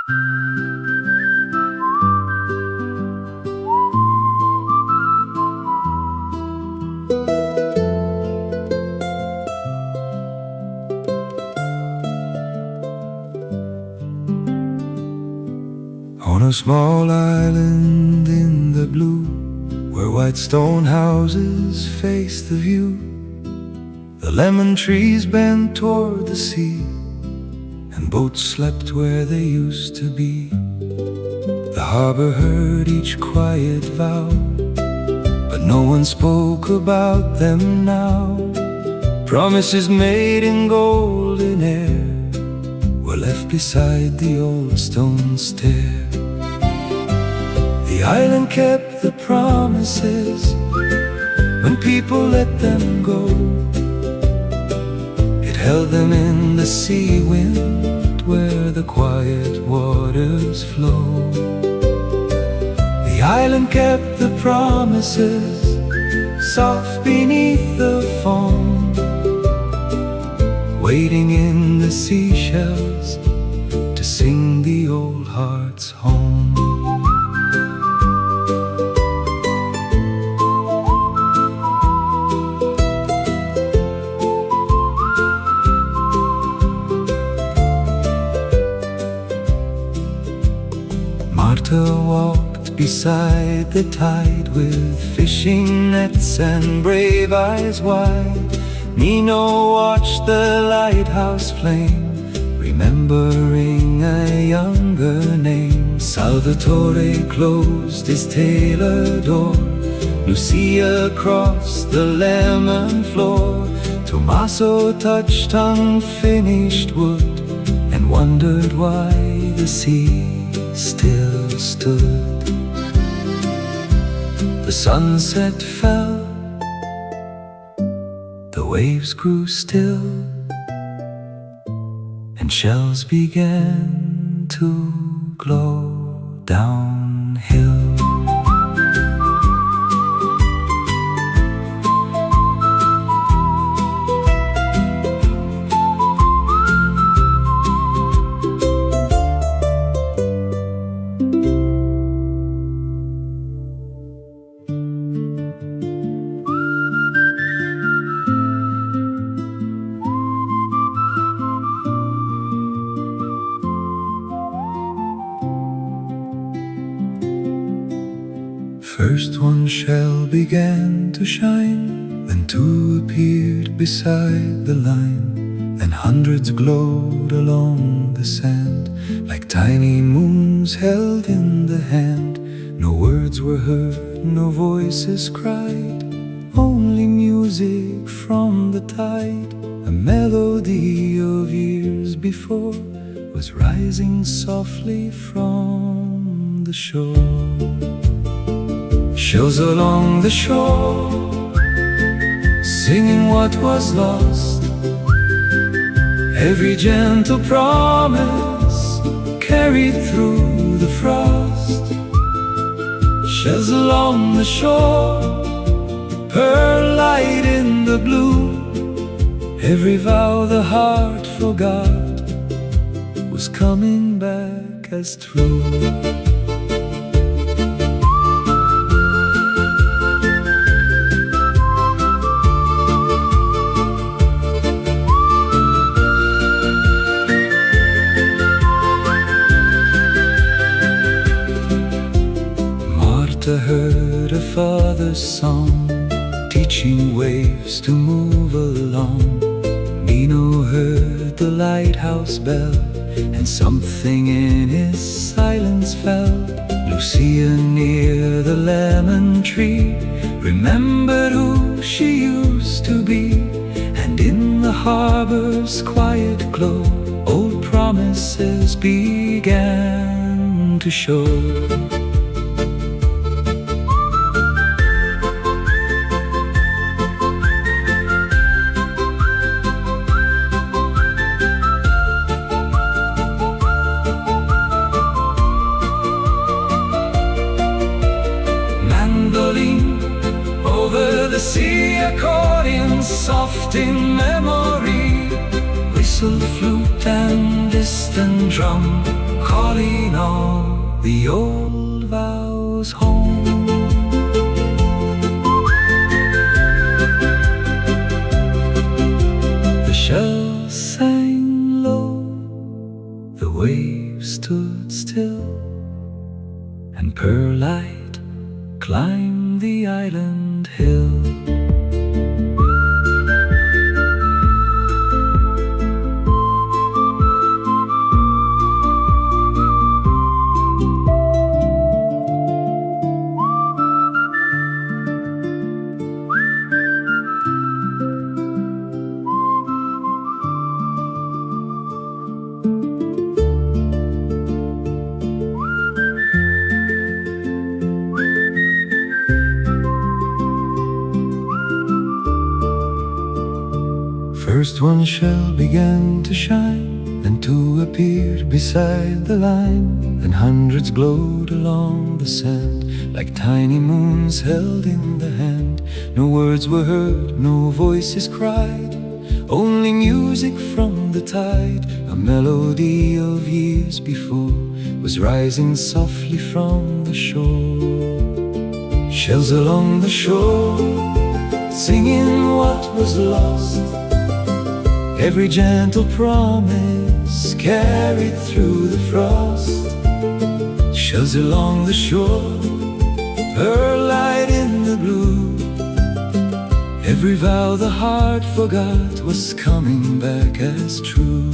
On a small island in the blue, where white stone houses face the view, the lemon trees bent toward the sea, and boats slept where they used to be. The harbor heard each quiet vow, but no one spoke about them now. Promises made in golden air were left beside the old stone stair. The island kept the promises when people let them go. It held them in the sea wind where the quiet waters flow. The island kept the promises soft beneath the foam, waiting in the seashells to sing the old hearts home. Marta walked beside the tide with fishing nets and brave eyes wide. Nino watched the lighthouse flame, remembering a younger name. Salvatore closed his tailor door. Lucia crossed the lemon floor. Tommaso touched unfinished wood and wondered why the sea still stood. The sunset fell, the waves grew still, and shells began to glow downhill. First one shell began to shine, then two appeared beside the line, then hundreds glowed along the sand, like tiny moons held in the hand. No words were heard, no voices cried, only music from the tide. A melody of years before was rising softly from the shore. Shells along the shore, singing what was lost. Every gentle promise carried through the frost. Shells along the shore, pearl light in the blue. Every vow the heart forgot was coming back as true. Marta heard her father's song, teaching waves to move along. Nino heard the lighthouse bell, and something in his silence fell. Lucia near the lemon tree remembered who she used to be, and in the harbor's quiet glow, old promises began to show. Over the sea, accordion soft in memory, whistle, flute and distant drum, calling all the old vows home. The shells sang low, the waves stood still, and pearlite climbed the island hill. First one shell began to shine, then two appeared beside the line, then hundreds glowed along the sand, like tiny moons held in the hand. No words were heard, no voices cried, only music from the tide. A melody of years before was rising softly from the shore. Shells along the shore, singing what was lost, every gentle promise carried through the frost. Shells along the shore, pearlite in the blue, every vow the heart forgot was coming back as true.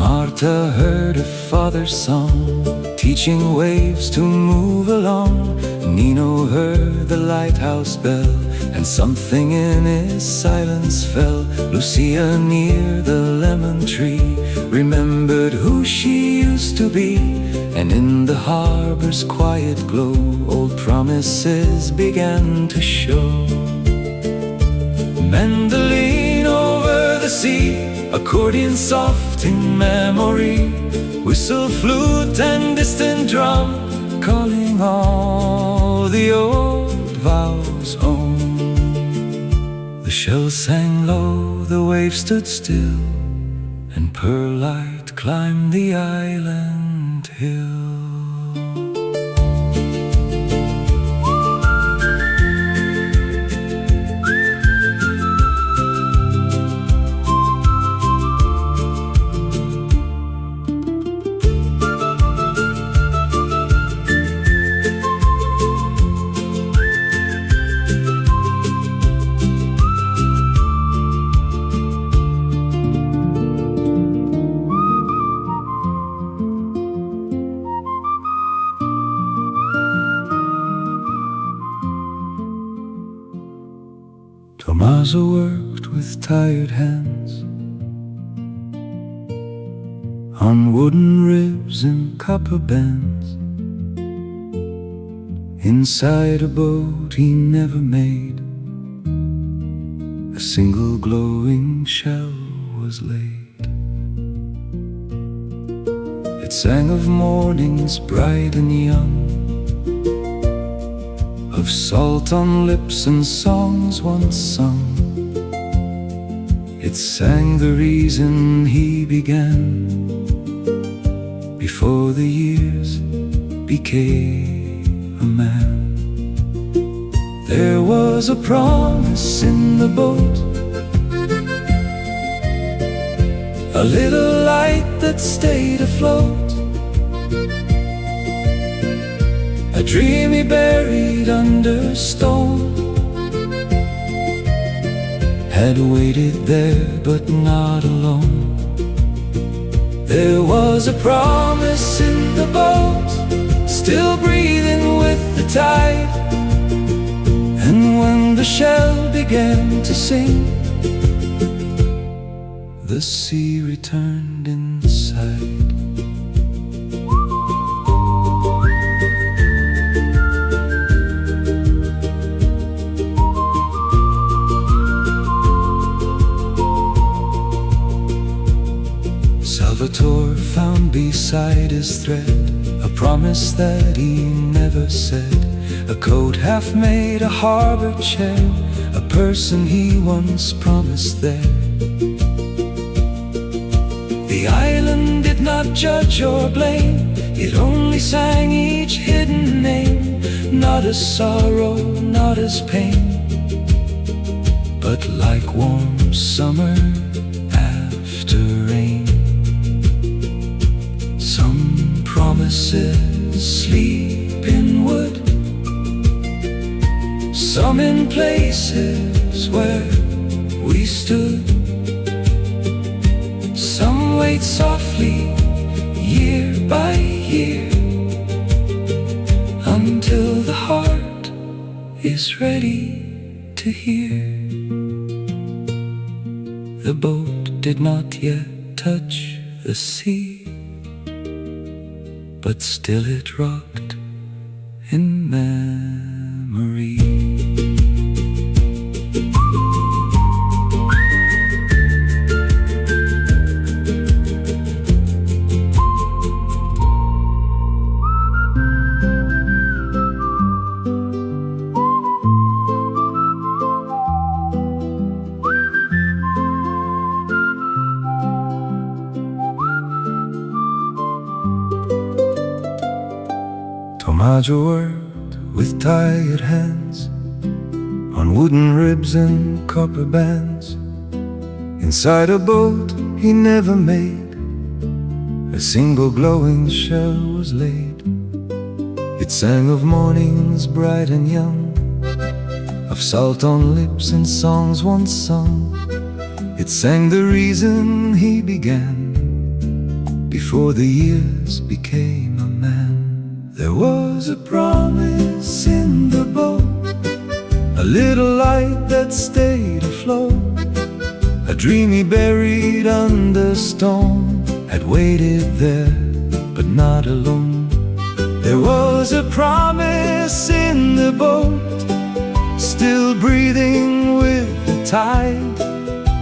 Martha heard her father's song, teaching waves to move along. Nino heard the lighthouse bell, and something in his silence fell. Lucia near the lemon tree remembered who she used to be, and in the harbor's quiet glow old promises began to show. Mandolin over the sea, accordion soft in memory, whistle, flute and distant drum, calling all the old vows home. The shells sang low, the waves stood still, and pearlite climbed the island hill. Tommaso worked with tired hands on wooden ribs and copper bands. Inside a boat he never made, a single glowing shell was laid. It sang of mornings bright and young, of salt on lips and songs once sung. It sang the reason he began, before the years became a man. There was a promise in the boat, a little light that stayed afloat, a dream he buried under stone, had waited there but not alone. There was a promise in the boat, still breathing with the tide. And when the shell began to sing, the sea returned inside. Salvatore found beside his thread a promise that he never said, a coat half made, a harbor chair, a person he once promised there. The island did not judge or blame, it only sang each hidden name, not as sorrow, not as pain, but like warm summer after rain. Some promises sleep in wood, some in places where we stood. Some wait softly, year by year, until the heart is ready to hear. The boat did not yet touch the sea, but still it rocked in memory. Tomato worked with tired hands on wooden ribs and copper bands. Inside a boat he never made, a single glowing shell was laid. It sang of mornings bright and young, of salt on lips and songs once sung. It sang the reason he began, before the years became a man. There was a promise in the boat, a little light that stayed afloat. A dream he buried under stone, had waited there, but not alone. There was a promise in the boat, still breathing with the tide.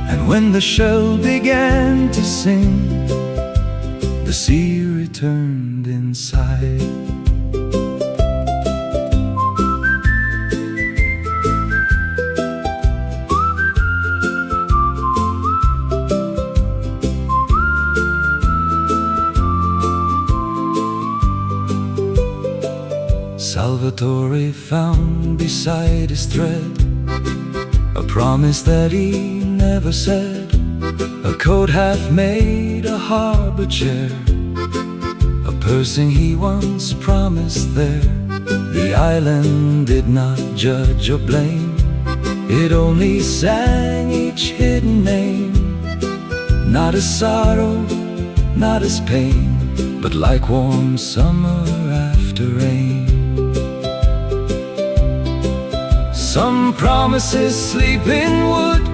And when the shell began to sing, the sea returned inside. Salvatore found beside his thread a promise that he never said, a coat half made, a harbor chair, a person he once promised there. The island did not judge or blame, it only sang each hidden name, not as sorrow, not as pain, but like warm summer after rain. Some promises sleep in wood,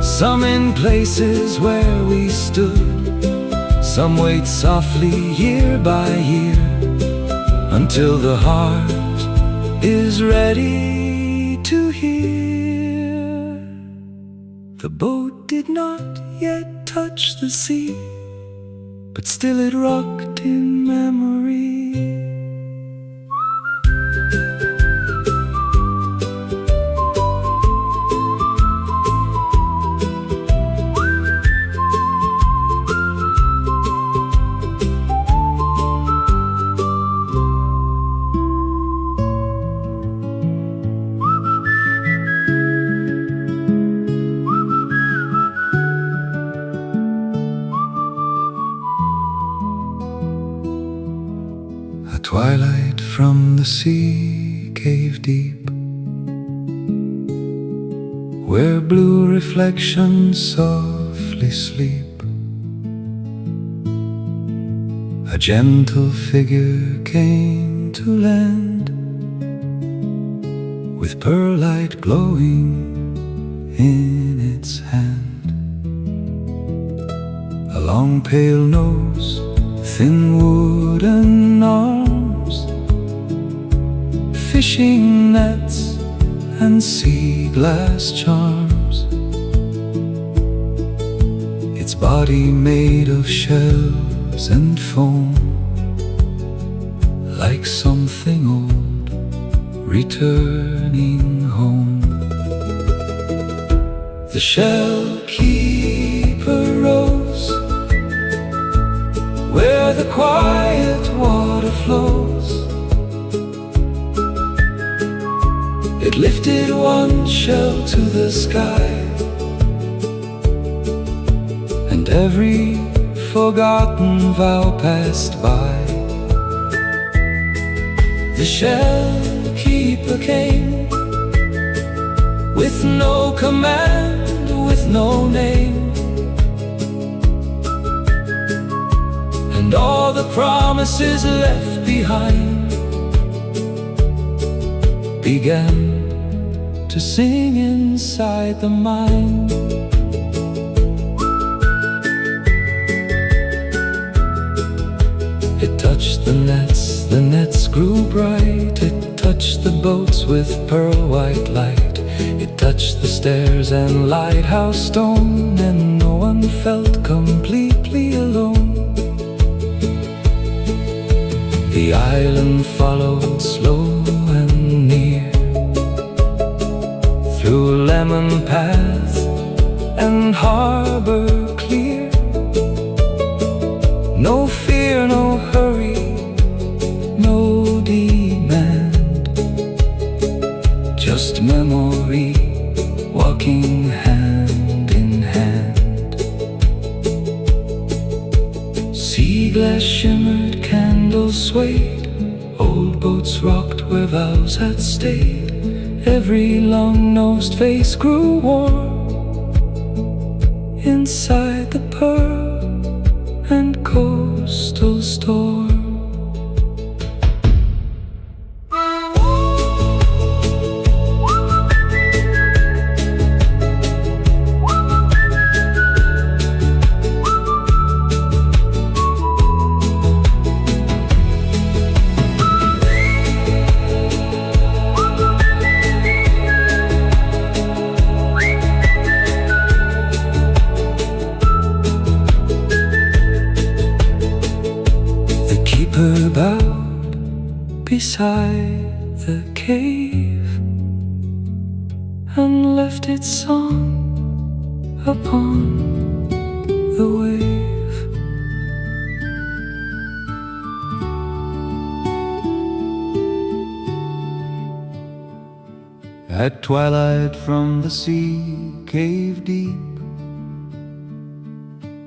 some in places where we stood. Some wait softly year by year, until the heart is ready to hear. The boat did not yet touch the sea, but still it rocked in memory. Twilight from the sea cave deep, where blue reflections softly sleep. A gentle figure came to land, with pearlite glowing in its hand. A long pale nose, thin wooden arms, fishing nets and sea glass charms. Its body made of shells and foam, like something old returning home. The shell keeper rose where the quiet water flows. It lifted one shell to the sky, and every forgotten vow passed by. The shell keeper came with no command, with no name, and all the promises left behind began to sing inside the mind. It touched the nets grew bright. It touched the boats with pearl white light. It touched the stairs and lighthouse stone, and no one felt completely alone. The island followed slow and near, through lemon path and harbor clear. No fear, no hurry, no demand, just memory walking hand in hand. Sea glass shimmered, candles swayed, old boats rocked where vows had stayed. Every long-nosed face grew warm inside the pearl and coastal storm. Her bowed beside the cave and left its song upon the wave. At twilight from the sea cave deep,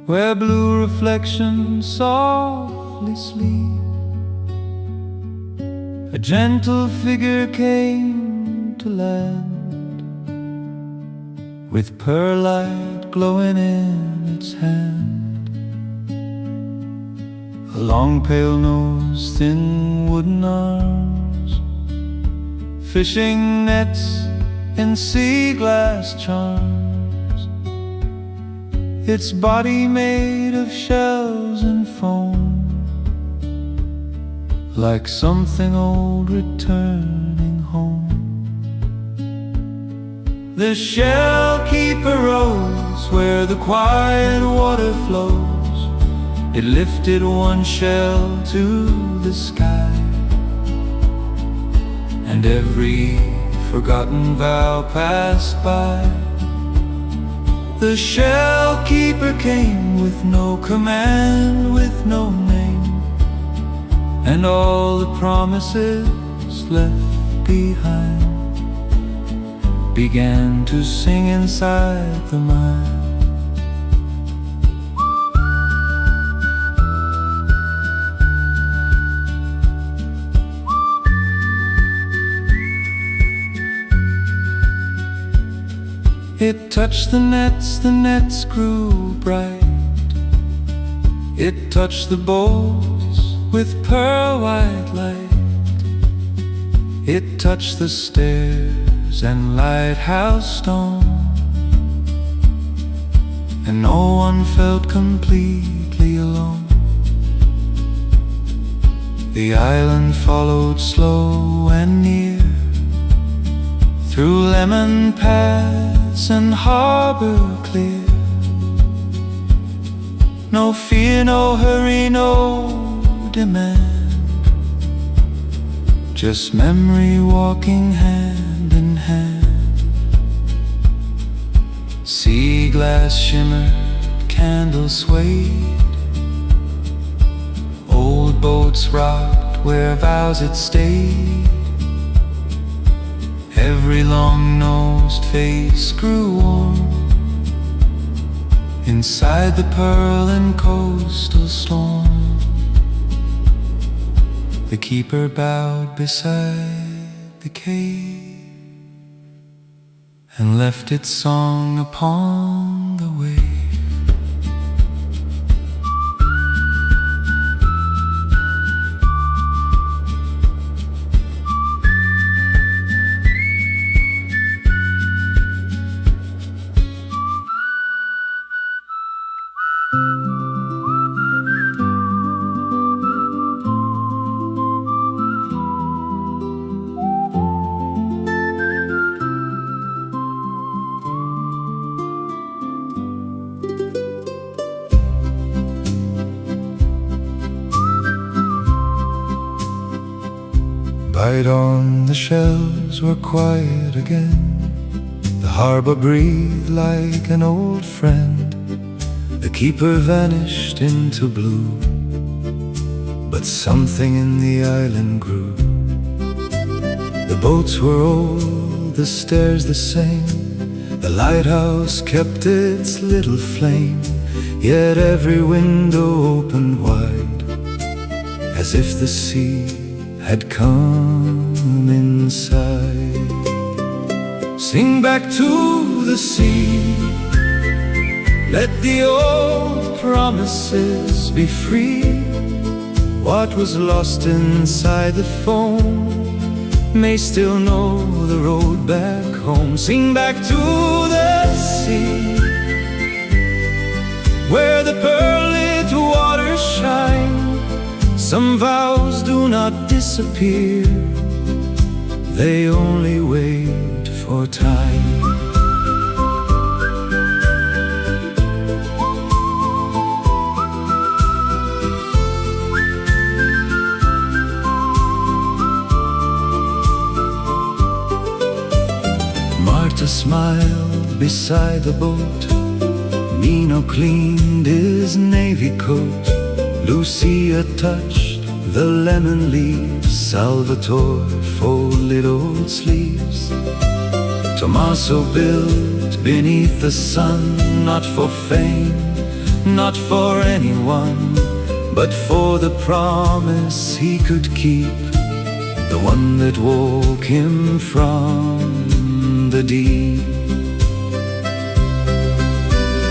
where blue reflections softly sleep, a gentle figure came to land, with pearlite glowing in its hand. A long pale nose, thin wooden arms, fishing nets and sea glass charms, its body made of shells and foam, like something old returning home. The shell keeper rose where the quiet water flows. It lifted one shell to the sky, and every forgotten vow passed by. The shell keeper came with no command, with no name, and all the promises left behind began to sing inside the mind. It touched the nets grew bright. It touched the boats with pearl white light. It touched the stairs and lighthouse stone, and no one felt completely alone. The island followed slow and near, through lemon paths and harbor clear. No fear, no hurry, no demand. Just memory walking hand in hand. Sea glass shimmered, candles swayed. Old boats rocked where vows had stayed. Every long-nosed face grew warm inside the pearl and coastal storm. The keeper bowed beside the cave and left its song upon the wave. By dawn the shells were quiet again. The harbor breathed like an old friend. The keeper vanished into blue, but something in the island grew. The boats were old, the stairs the same. The lighthouse kept its little flame, yet every window opened wide, as if the sea had come inside. Sing back to the sea, let the old promises be free. What was lost inside the foam may still know the road back home. Sing back to the sea, where the pearl-lit waters shine. Some vows do not disappear, they only wait for time. Marta smiled beside the boat. Nino cleaned his navy coat. Lucia touched the lemon leaves. Salvatore folded old sleeves. Tommaso built beneath the sun, not for fame, not for anyone, but for the promise he could keep, the one that woke him from the deep.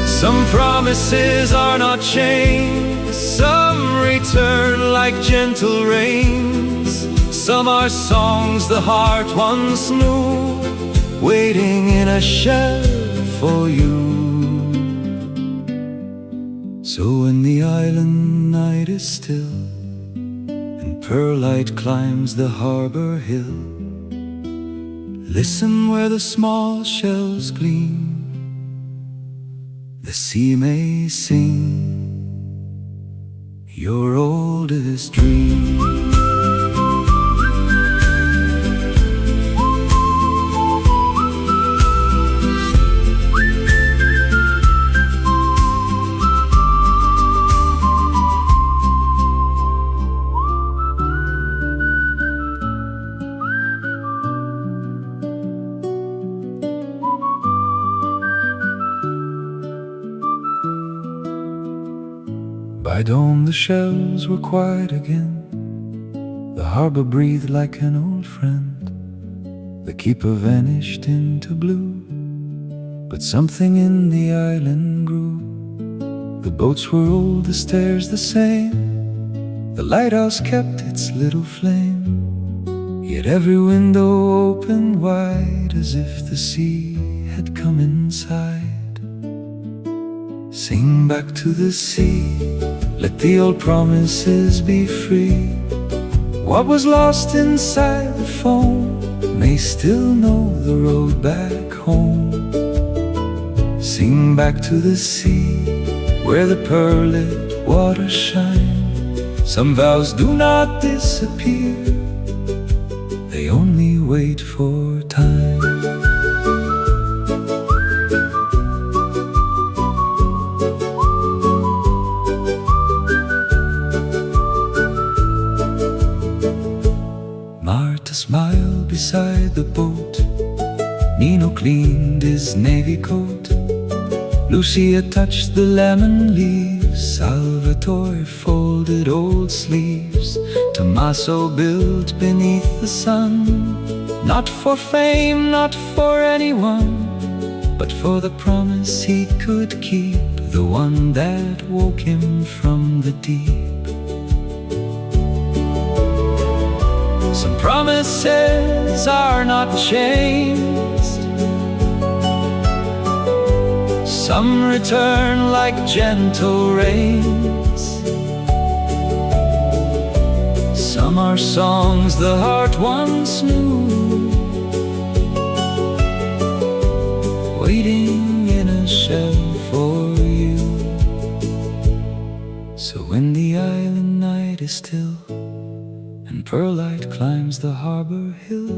Some promises are not chains, some return like gentle rains. Some are songs the heart once knew, waiting in a shell for you. So when the island night is still and pearlite climbs the harbor hill, listen where the small shells gleam. The sea may sing your oldest dream. By dawn the shells were quiet again. The harbor breathed like an old friend. The keeper vanished into blue, but something in the island grew. The boats were old, the stairs the same. The lighthouse kept its little flame, yet every window opened wide, as if the sea had come inside. Sing back to the sea, let the old promises be free. What was lost inside the foam may still know the road back home. Sing back to the sea, where the pearlit waters shine. Some vows do not disappear, they only wait for time. Marta smiled beside the boat, Nino cleaned his navy coat, Lucia touched the lemon leaves, Salvatore folded old sleeves, Tommaso built beneath the sun, not for fame, not for anyone, but for the promise he could keep, the one that woke him from the deep. Some promises are not changed, some return like gentle rains, some are songs the heart once knew, waiting in a shell for you. So when the island night is still and pearlite climbs the harbor hill,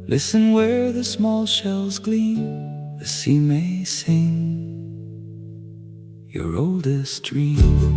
listen where the small shells gleam, the sea may sing your oldest dream.